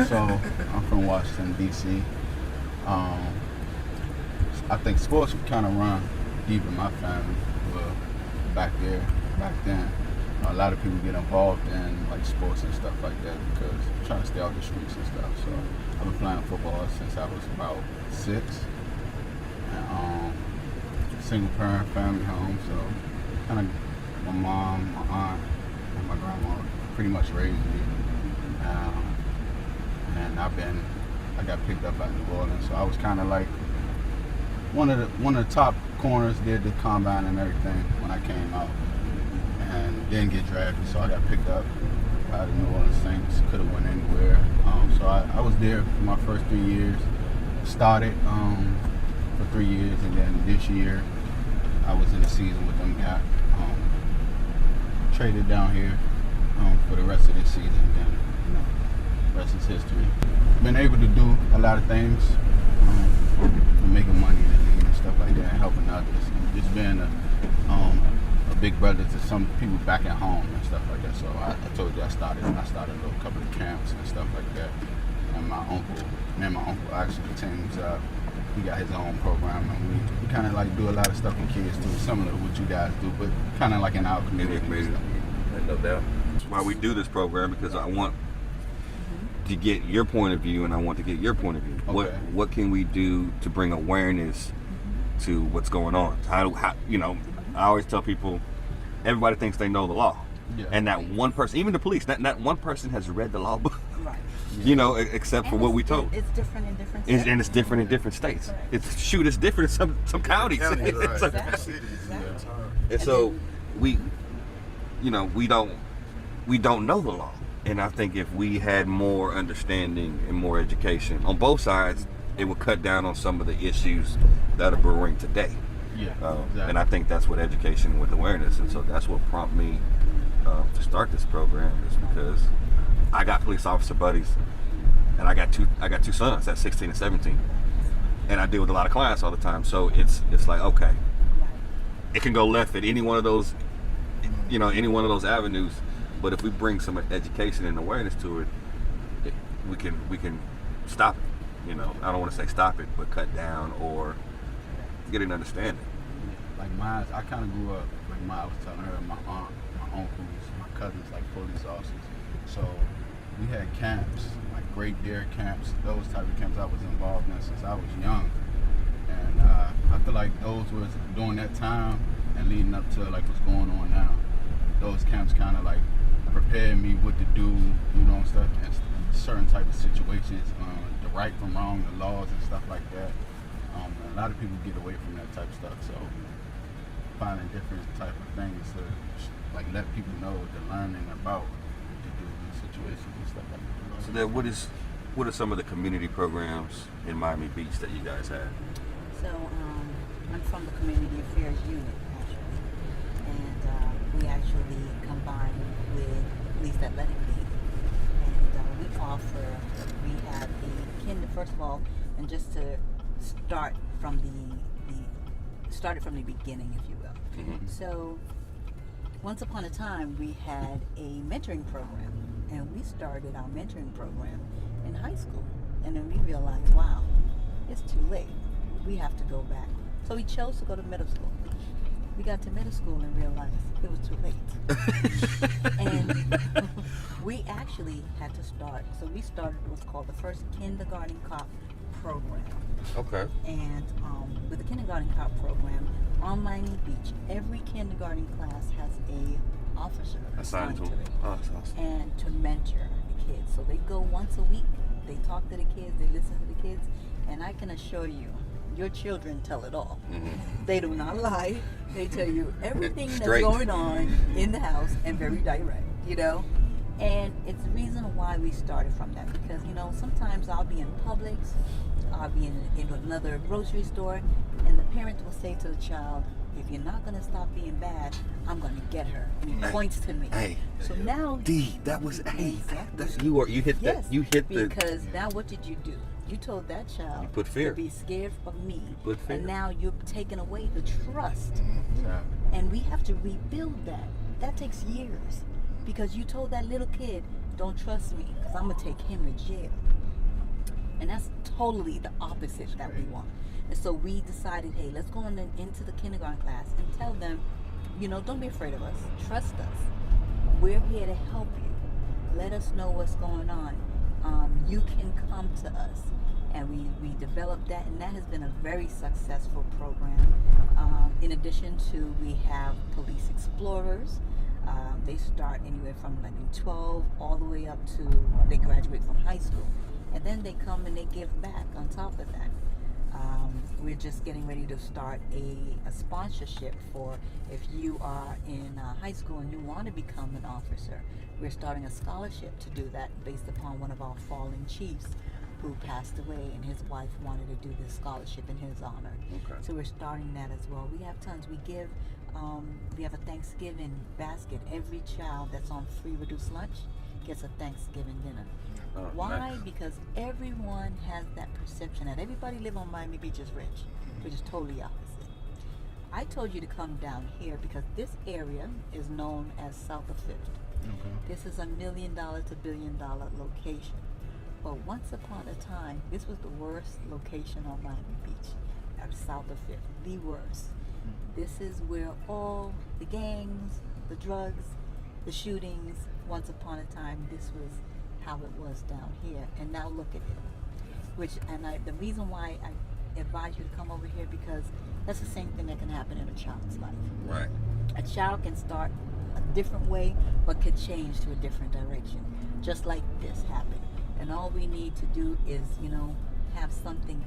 So I'm from Washington, D.C. I think sports kind of run deep in my family. Well, back then, a lot of people get involved in like sports and stuff like that because they're trying to stay off the streets and stuff. So I've been playing football since I was about 6. And, single parent family home, so kind of my mom, my aunt, and my grandma pretty much raised me. And I got picked up at New Orleans, so I was kind of like one of the top corners, did the combine and everything when I came out, and didn't get drafted, so I got picked up by the New Orleans Saints. Could have went anywhere. So I was there for my first 3 years. Started for 3 years, and then this year I was in the season with them. Got traded down here for the rest of this season. Then rest is history. Been able to do a lot of things, making money in the league and stuff like that, and helping others. And just being a big brother to some people back at home and stuff like that. So I told you I started a couple of camps and stuff like that. And me and my uncle actually teams up. He got his own program, and we kind of like do a lot of stuff with kids too, similar to what you guys do, but kind of like in our community. No doubt. That's why we do this program, because I want to get your point of view, and I want to get your point of view. Okay. What can we do to bring awareness to what's going on? How I always tell people, everybody thinks they know the law, and that one person, even the police, that one person has read the law book. Right. Except for what we told. It's different in different states. And it's different in different states. Right. It's different in some counties. Right. Exactly. And so we don't know the law. And I think if we had more understanding and more education on both sides, it would cut down on some of the issues that are brewing today. Yeah. Exactly. And I think that's what education with awareness. And so that's what prompted me to start this program, is because I got police officer buddies, and I got two sons at 16 and 17, and I deal with a lot of clients all the time. So it's like, okay, it can go left at any one of those, any one of those avenues. But if we bring some education and awareness to it, we can stop it. I don't want to say stop it, but cut down or get an understanding. Like mine, I kind of grew up, like I was telling her, my aunt, my uncles, my cousins, like police officers. So we had camps, like Great Dare camps, those type of camps I was involved in since I was young. And I feel like those was during that time and leading up to like what's going on now. Those camps kind of like prepared me what to do, and stuff, and certain type of situations, the right from wrong, the laws and stuff like that. A lot of people get away from that type of stuff, so finding different type of things to like let people know what they're learning about what to do in situations and stuff like that. So then, what are some of the community programs in Miami Beach that you guys have? So I'm from the Community Affairs Unit, actually, and we actually combine with Police Athletic League, and we have the first of all, and just to start from the beginning, if you will. Mm-hmm. So once upon a time, we had a mentoring program, and we started our mentoring program in high school, and then we realized, wow, it's too late. We have to go back. So we chose to go to middle school. We got to middle school and realized it was too late. And we actually had to start. So we started what's called the first kindergarten cop program. Okay. And with the kindergarten cop program on Miami Beach, every kindergarten class has a officer assigned to it, awesome. and to mentor the kids. So they go once a week. They talk to the kids. They listen to the kids. And I can assure you, your children tell it all. Mm-hmm. They do not lie. They tell you everything that's Straight. going on in the house, and very direct, And it's the reason why we started from that, because, sometimes I'll be in Publix, I'll be in another grocery store, and the parent will say to the child, if you're not going to stop being bad, I'm going to get her. And he points to me. Hey. So now... D, that was... Hey, Exactly. you hit that. Yes, You hit the... because now what did you do? You told that child You put fear. to be scared of me. You put fear. And now you're taking away the trust. Yeah. And we have to rebuild that. That takes years. Because you told that little kid, don't trust me, because I'm going to take him to jail. And that's totally the opposite that we want. And so we decided, hey, let's go into the kindergarten class and tell them, don't be afraid of us. Trust us. We're here to help you. Let us know what's going on. You can come to us. And we developed that, and that has been a very successful program. In addition to, we have police explorers. They start anywhere from 12 all the way up to they graduate from high school. And then they come and they give back on top of that. We're just getting ready to start a sponsorship for if you are in high school and you want to become an officer. We're starting a scholarship to do that based upon one of our fallen chiefs who passed away, and his wife wanted to do this scholarship in his honor. Okay. So we're starting that as well. We have tons. We have a Thanksgiving basket. Every child that's on free reduced lunch gets a Thanksgiving dinner. Oh, Why? nice. Because everyone has that perception that everybody live on Miami Beach is rich, which is totally opposite. I told you to come down here because this area is known as South of Fifth. Okay. This is $1 million to $1 billion location. But once upon a time, this was the worst location on Miami Beach, at South of Fifth, the worst. This is where all the gangs, the drugs, the shootings, once upon a time, this was how it was down here. And now look at it. The reason why I advise you to come over here, because that's the same thing that can happen in a child's life. Right. A child can start a different way, but could change to a different direction, just like this happened. And all we need to do is, have something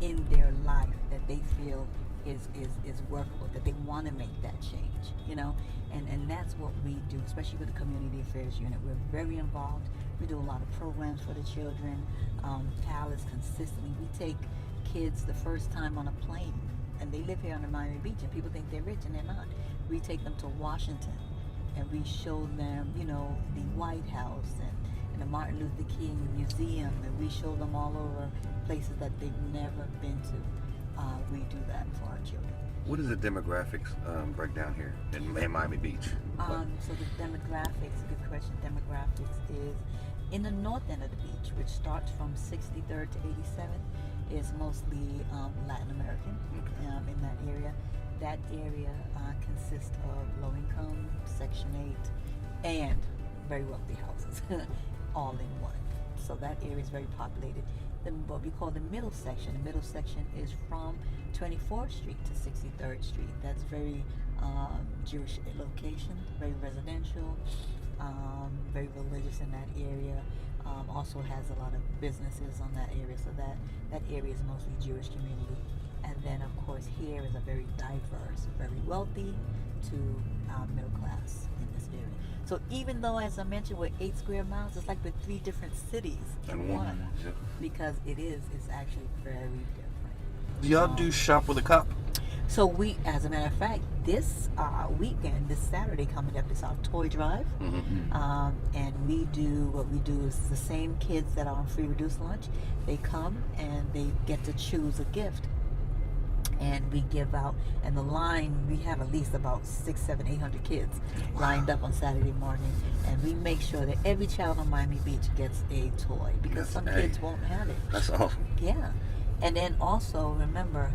in their life that they feel is workable, that they want to make that change, and that's what we do, especially with the Community Affairs Unit. We're very involved. We do a lot of programs for the children. PAL is consistently, we take kids the first time on a plane, and they live here on the Miami Beach, and people think they're rich, and they're not. We take them to Washington, and we show them, the White House and the Martin Luther King Museum, and we show them all over places that they've never been to. We do that for our children. What is the demographics breakdown here in Miami Beach? So the demographics, good question. Demographics is in the north end of the beach, which starts from 63rd to 87th, is mostly Latin American. Okay. In that area. That area consists of low income, Section 8, and very wealthy houses, all in one. So that area is very populated. Then what we call the middle section. The middle section is from 24th Street to 63rd Street. That's very Jewish location, very residential, very religious in that area. Also has a lot of businesses on that area. So that area is mostly Jewish community. And then, of course, here is a very diverse, very wealthy to middle class in this area. So even though, as I mentioned, we're 8 square miles, it's like we're 3 different cities in one. Yeah. Because it's actually very different. Do y'all do shop with a cop? So we, as a matter of fact, this weekend, this Saturday coming up, is our toy drive. Mm-hmm. And what we do is the same kids that are on free reduced lunch, they come and they get to choose a gift. And we give out, and the line, we have at least about 600, 700, 800 kids lined up on Saturday morning, and we make sure that every child on Miami Beach gets a toy, because some kids won't have it. That's awesome. Yeah. And then also, remember,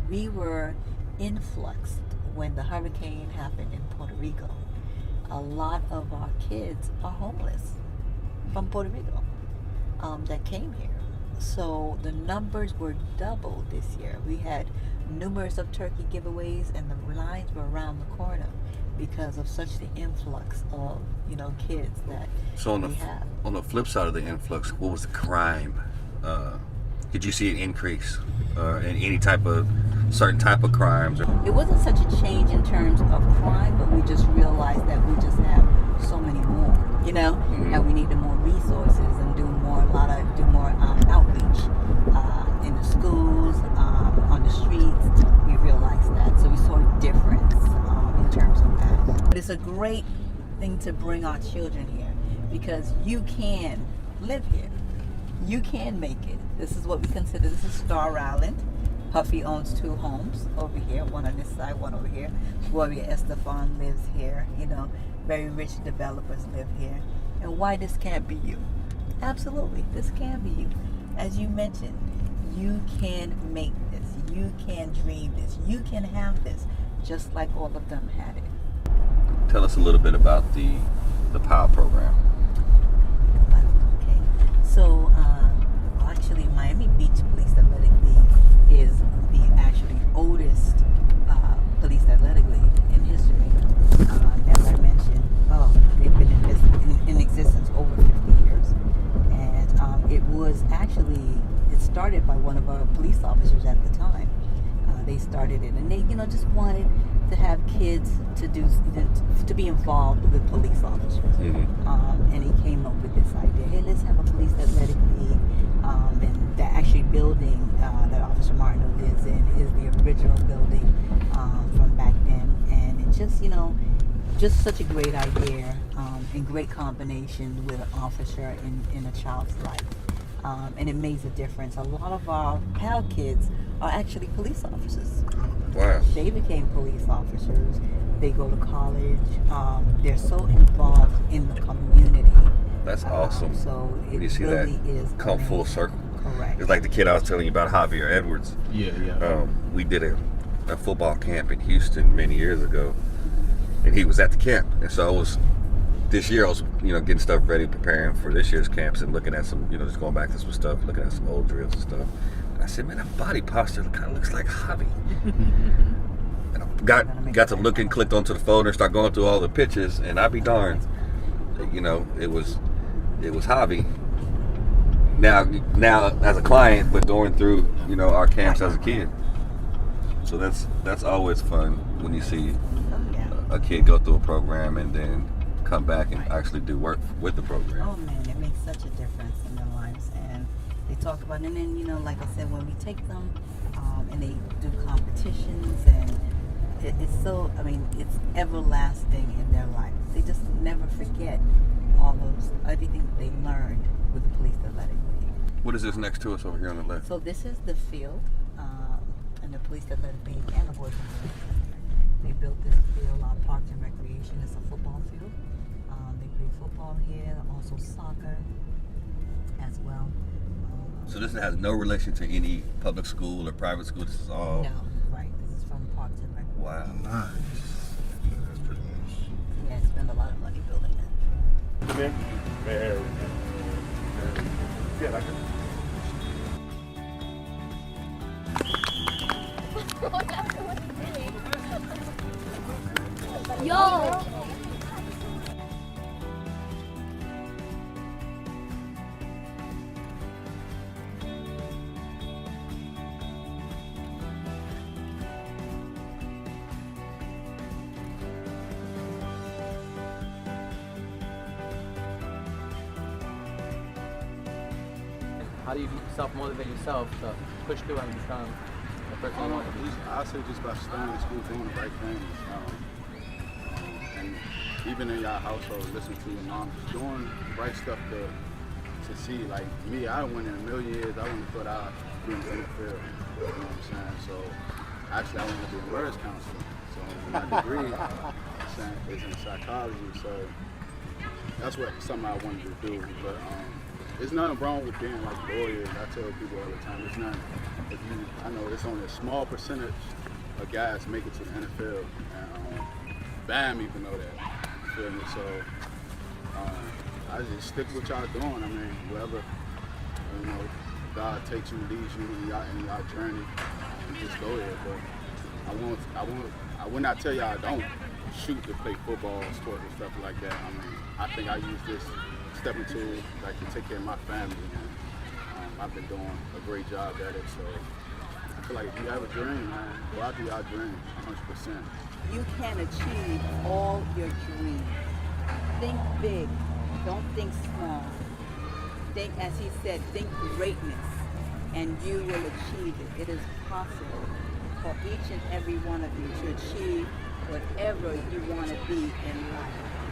we were influxed when the hurricane happened in Puerto Rico. A lot of our kids are homeless from Puerto Rico that came here. So the numbers were doubled this year. We had numerous of turkey giveaways, and the lines were around the corner because of such the influx of kids that we have. On the flip side of the influx, what was the crime? Did you see an increase in any certain type of crimes? It wasn't such a change in terms of crime, but we just realized that we just have so many more, Mm-hmm. and we needed more resources and do more outreach in the schools, on the streets. We realized that, so we saw a difference in terms of that. But it's a great thing to bring our children here, because you can live here. You can make it. This is what we consider, this is Star Island. Huffy owns 2 homes over here, one on this side, one over here. Gloria Estefan lives here. Very rich developers live here. And why this can't be you? Absolutely, this can be you. as you mentioned, you can make this, you can dream this, you can have this, just like all of them had it. Tell us a little bit about the POW program. Okay, so actually, Miami Beach Police Athletic League is the actually oldest police athletic league in history. As I mentioned, they've been in existence over 50 years, and it started by one of our police officers at the time. They started it, and they, just wanted to have kids to be involved with police officers. Mm-hmm. And he came up with this idea: hey, let's have a police athletic league. And the actually building that Officer Martineau lives in is the original building from back then, and it just such a great idea and great combination with an officer in a child's life. And it makes a difference. A lot of our PAL kids are actually police officers. Wow. They became police officers. They go to college. They're so involved in the community. That's awesome. So it When you see really that is come full amazing. circle. Correct. It's like the kid I was telling you about, Javier Edwards. Yeah. We did a football camp in Houston many years ago, and he was at the camp. And so this year I was, getting stuff ready, preparing for this year's camps and looking at some, just going back to some stuff, looking at some old drills and stuff. And I said, man, that body posture kind of looks like Javi. And I got to looking, clicked onto the folder, and start going through all the pictures, and I'd be darned, it was Javi. Now as a client, but going through, our camps as a kid. So that's always fun when you see a kid go through a program and then come back and actually do work with the program. Oh man, it makes such a difference in their lives, and they talk about it. And then like I said, when we take them and they do competitions, and it's everlasting in their life. They just never forget everything that they learned with the Police Athletic League. What is this next to us over here on the left? So this is the field, and the Police Athletic League and the Boys and Girls Center. They built this field on Parks and Recreation. It's a football field. They play football here, also soccer as well. So this has no relation to any public school or private school. This is all. No, right. This is from Parks and Recreation. Wow. Nice. That's pretty nice. Yeah, spend a lot of money building it. Come in. Very good. Yeah, like Yo! How do you self-motivate yourself to push through and become the person you want to be? I say just by staying in school, doing the right things, and even in your household, listen to your mom, just doing the right stuff to see. Like me, I went in a million years. I wouldn't have thought I'd be in the NFL. You know what I'm saying? So actually, I wanted to be a marriage counselor. So my degree is in psychology. So that's something I wanted to do. But there's nothing wrong with being like lawyers. I tell people all the time, it's not. I know it's only a small percentage of guys make it to the NFL, and BAM even know that. You feel me? So I just stick with y'all doing. I mean, wherever God takes you, leads you in your journey, you just go there. But I would not tell y'all I don't shoot to play football, sports, and stuff like that. I mean, I think I use this stepping tool like to take care of my family, and I've been doing a great job at it. So I feel like if you have a dream, man, go out to your dream, 100%. You can achieve all your dreams. Think big. Don't think small. Think, as he said, think greatness, and you will achieve it. It is possible for each and every one of you to achieve whatever you want to be in life.